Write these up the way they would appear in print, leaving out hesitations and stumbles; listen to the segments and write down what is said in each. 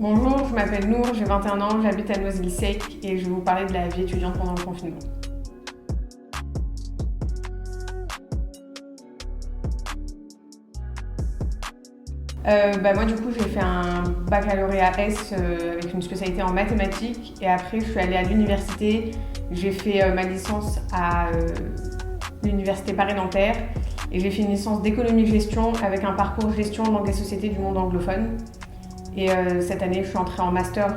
Bonjour, je m'appelle Nour, j'ai 21 ans, j'habite à Noisy-le-Sec et je vais vous parler de la vie étudiante pendant le confinement. Moi du coup j'ai fait un baccalauréat S avec une spécialité en mathématiques et après je suis allée à l'université, j'ai fait ma licence à l'université Paris-Nanterre et j'ai fait une licence d'économie-gestion avec un parcours gestion dans des sociétés du monde anglophone. Et cette année, je suis entrée en master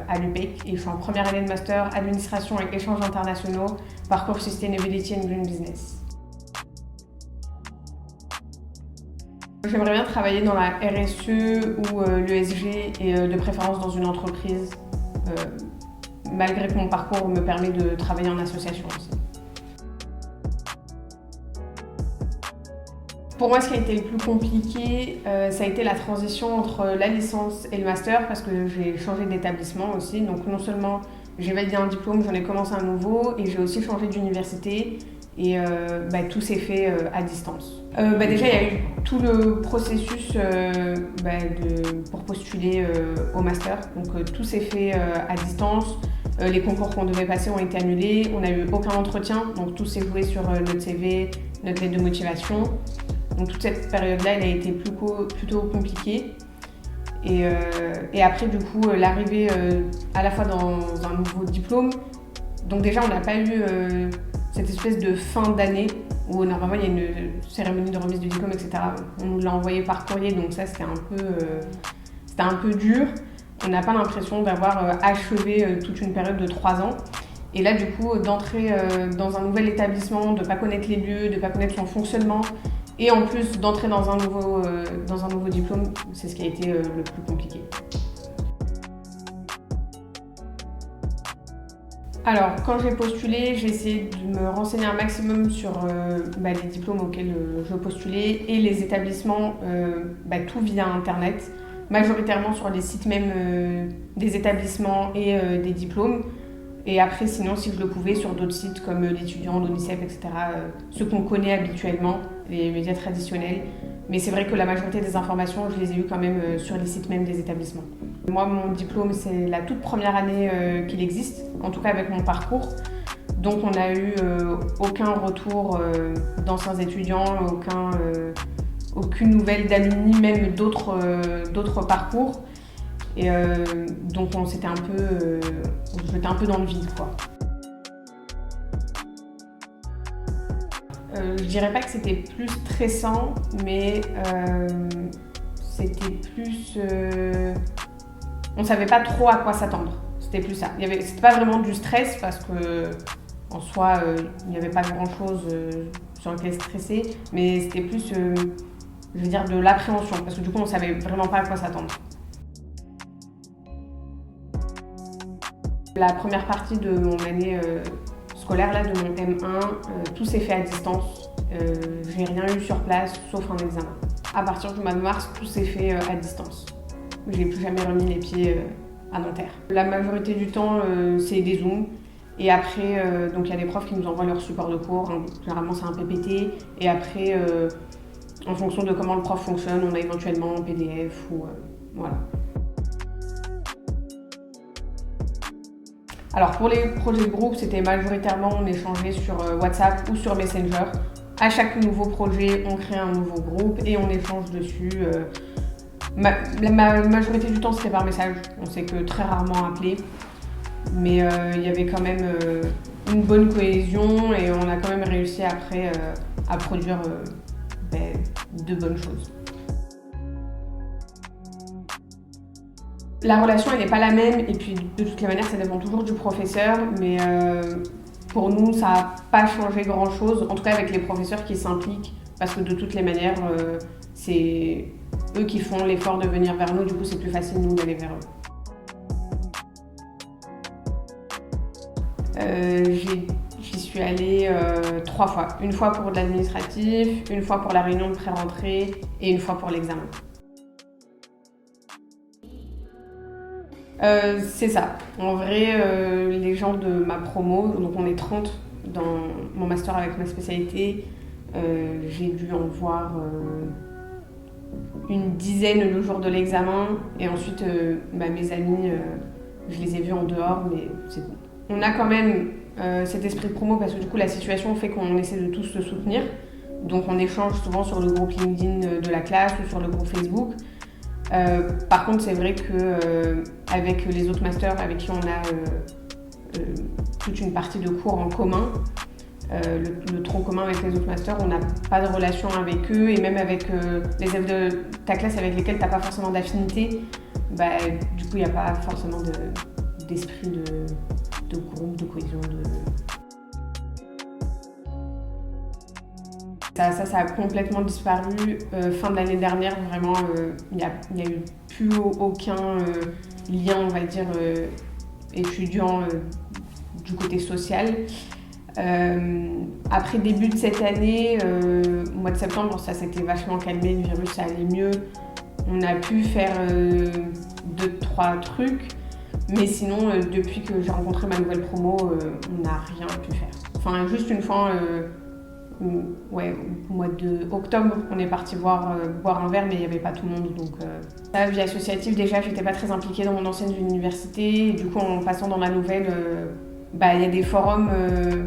à l'UPEC et je suis en première année de master administration et échanges internationaux, parcours Sustainability and Green Business. J'aimerais bien travailler dans la RSE ou l'ESG et de préférence dans une entreprise, malgré que mon parcours me permet de travailler en association aussi. Pour moi, ce qui a été le plus compliqué, ça a été la transition entre la licence et le master parce que j'ai changé d'établissement aussi. Donc non seulement j'ai validé un diplôme, j'en ai commencé un nouveau et j'ai aussi changé d'université et tout s'est fait à distance. Déjà, il y a eu tout le processus pour postuler au master. Donc tout s'est fait à distance. Les concours qu'on devait passer ont été annulés. On n'a eu aucun entretien, donc tout s'est joué sur notre CV, notre lettre de motivation. Donc toute cette période-là, elle a été plutôt compliquée. Et après, du coup, l'arrivée à la fois dans un nouveau diplôme. Donc déjà, on n'a pas eu cette espèce de fin d'année où normalement il y a une cérémonie de remise du diplôme, etc. On nous l'a envoyé par courrier, donc ça c'était un peu dur. On n'a pas l'impression d'avoir achevé toute une période de 3 ans. Et là, du coup, d'entrer dans un nouvel établissement, de ne pas connaître les lieux, de ne pas connaître son fonctionnement, et en plus d'entrer dans un nouveau diplôme, c'est ce qui a été le plus compliqué. Alors, quand j'ai postulé, j'ai essayé de me renseigner un maximum sur les diplômes auxquels je postulais et les établissements, tout via Internet, majoritairement sur les sites même des établissements et des diplômes. Et après, sinon, si je le pouvais, sur d'autres sites comme l'étudiant, l'UNICEF, etc., ceux qu'on connaît habituellement, les médias traditionnels. Mais c'est vrai que la majorité des informations, je les ai eues quand même sur les sites même des établissements. Moi, mon diplôme, c'est la toute première année qu'il existe, en tout cas avec mon parcours. Donc on n'a eu aucun retour d'anciens étudiants, aucune nouvelle d'alumni, même d'autres parcours. Et donc on s'était on se jetait un peu dans le vide, quoi. Je dirais pas que c'était plus stressant, mais c'était plus... on savait pas trop à quoi s'attendre. C'était plus ça. C'était pas vraiment du stress parce que en soi, il n'y avait pas grand-chose sur lequel stresser, mais c'était plus, je veux dire, de l'appréhension parce que du coup, on savait vraiment pas à quoi s'attendre. La première partie de mon année scolaire, là, de mon M1, tout s'est fait à distance. J'ai rien eu sur place, sauf un examen. À partir du mois de mars, tout s'est fait à distance. J'ai plus jamais remis les pieds à Nanterre. La majorité du temps, c'est des Zooms. Et après, donc il y a des profs qui nous envoient leur support de cours. Hein. Généralement, c'est un PPT. Et après, en fonction de comment le prof fonctionne, on a éventuellement un PDF ou voilà. Alors pour les projets de groupe, c'était majoritairement on échangeait sur WhatsApp ou sur Messenger. À chaque nouveau projet, on crée un nouveau groupe et on échange dessus. La majorité du temps, c'était par message. On s'est que très rarement appelé. Mais il y avait quand même une bonne cohésion et on a quand même réussi après à produire de bonnes choses. La relation, elle n'est pas la même et puis de toutes les manières, ça dépend toujours du professeur. Mais pour nous, ça n'a pas changé grand-chose, en tout cas avec les professeurs qui s'impliquent, parce que de toutes les manières, c'est eux qui font l'effort de venir vers nous, du coup c'est plus facile nous d'aller vers eux. J'y suis allée 3 fois. Une fois pour de l'administratif, une fois pour la réunion de pré-rentrée et une fois pour l'examen. C'est ça. En vrai, les gens de ma promo, donc on est 30 dans mon master avec ma spécialité, j'ai dû en voir une dizaine le jour de l'examen. Et ensuite, mes amis, je les ai vus en dehors, mais c'est bon. On a quand même cet esprit de promo parce que du coup, la situation fait qu'on essaie de tous se soutenir. Donc on échange souvent sur le groupe LinkedIn de la classe ou sur le groupe Facebook. Par contre, c'est vrai qu'avec les autres masters avec qui on a toute une partie de cours en commun, le tronc commun avec les autres masters, on n'a pas de relation avec eux et même avec les élèves de ta classe avec lesquels tu n'as pas forcément d'affinité, du coup il n'y a pas forcément d'esprit de groupe, de cohésion. Ça a complètement disparu fin de l'année dernière, vraiment il n'y a eu plus aucun lien, on va dire, étudiant du côté social. Après début de cette année, au mois de septembre, ça s'était vachement calmé, le virus ça allait mieux. On a pu faire 2-3 trucs, mais sinon depuis que j'ai rencontré ma nouvelle promo, on n'a rien pu faire. Enfin juste une fois, au mois d'octobre, on est parti boire un verre, mais il n'y avait pas tout le monde. Donc, la vie associative, déjà, j'étais pas très impliquée dans mon ancienne université. Et du coup, en passant dans ma nouvelle, il y a des forums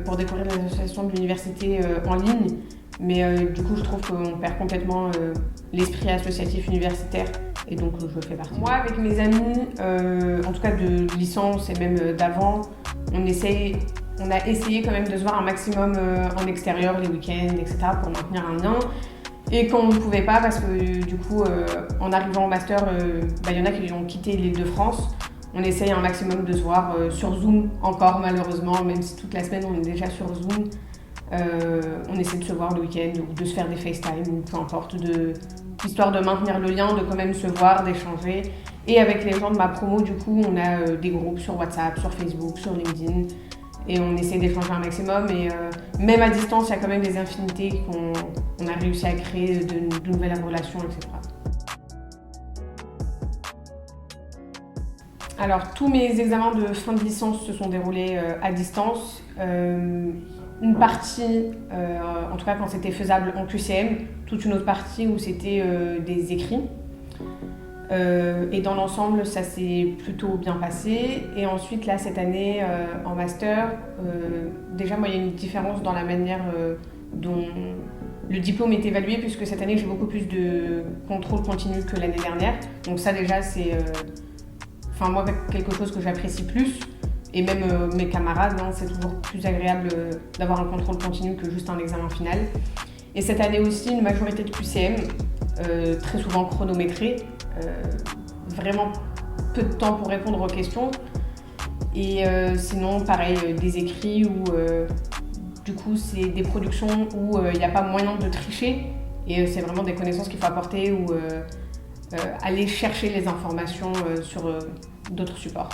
pour découvrir les associations de l'université en ligne. Mais du coup, je trouve qu'on perd complètement l'esprit associatif universitaire. Et donc, je fais partie. Moi, avec mes amis, en tout cas de licence et même d'avant, on a essayé quand même de se voir un maximum en extérieur, les week-ends, etc. pour maintenir un lien. Et quand on ne pouvait pas, parce que du coup, en arrivant au master, y en a qui ont quitté l'Île-de-France, on essaye un maximum de se voir sur Zoom encore malheureusement, même si toute la semaine on est déjà sur Zoom. On essaie de se voir le week-end ou de se faire des FaceTime ou peu importe, histoire de maintenir le lien, de quand même se voir, d'échanger. Et avec les gens de ma promo, du coup, on a des groupes sur WhatsApp, sur Facebook, sur LinkedIn. Et on essaie d'échanger un maximum. Et même à distance, il y a quand même des affinités qu'on a réussi à créer, de nouvelles relations, etc. Alors, tous mes examens de fin de licence se sont déroulés à distance. Une partie, en tout cas quand c'était faisable en QCM, toute une autre partie où c'était des écrits. Et dans l'ensemble, ça s'est plutôt bien passé. Et ensuite, là, cette année, en master, déjà, moi, il y a une différence dans la manière dont le diplôme est évalué, puisque cette année, j'ai beaucoup plus de contrôle continu que l'année dernière. Donc ça, déjà, c'est moi, quelque chose que j'apprécie plus. Et même mes camarades, c'est toujours plus agréable d'avoir un contrôle continu que juste un examen final. Et cette année aussi, une majorité de QCM, très souvent chronométrée, vraiment peu de temps pour répondre aux questions. Et sinon, pareil, des écrits où du coup, c'est des productions où il n'y a pas moyen de tricher. Et c'est vraiment des connaissances qu'il faut apporter ou aller chercher les informations sur d'autres supports.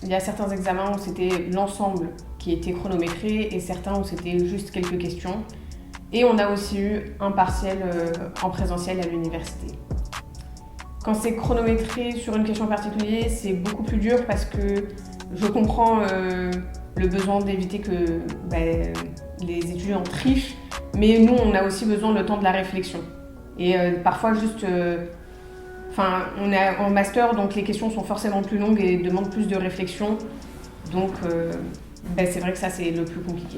Il y a certains examens où c'était l'ensemble qui était chronométré et certains où c'était juste quelques questions. Et on a aussi eu un partiel en présentiel à l'université. Quand c'est chronométré sur une question particulière, c'est beaucoup plus dur parce que je comprends le besoin d'éviter que les étudiants trichent, mais nous, on a aussi besoin le temps de la réflexion. Et parfois, juste... on est en master, donc les questions sont forcément plus longues et demandent plus de réflexion. Donc, c'est vrai que ça, c'est le plus compliqué.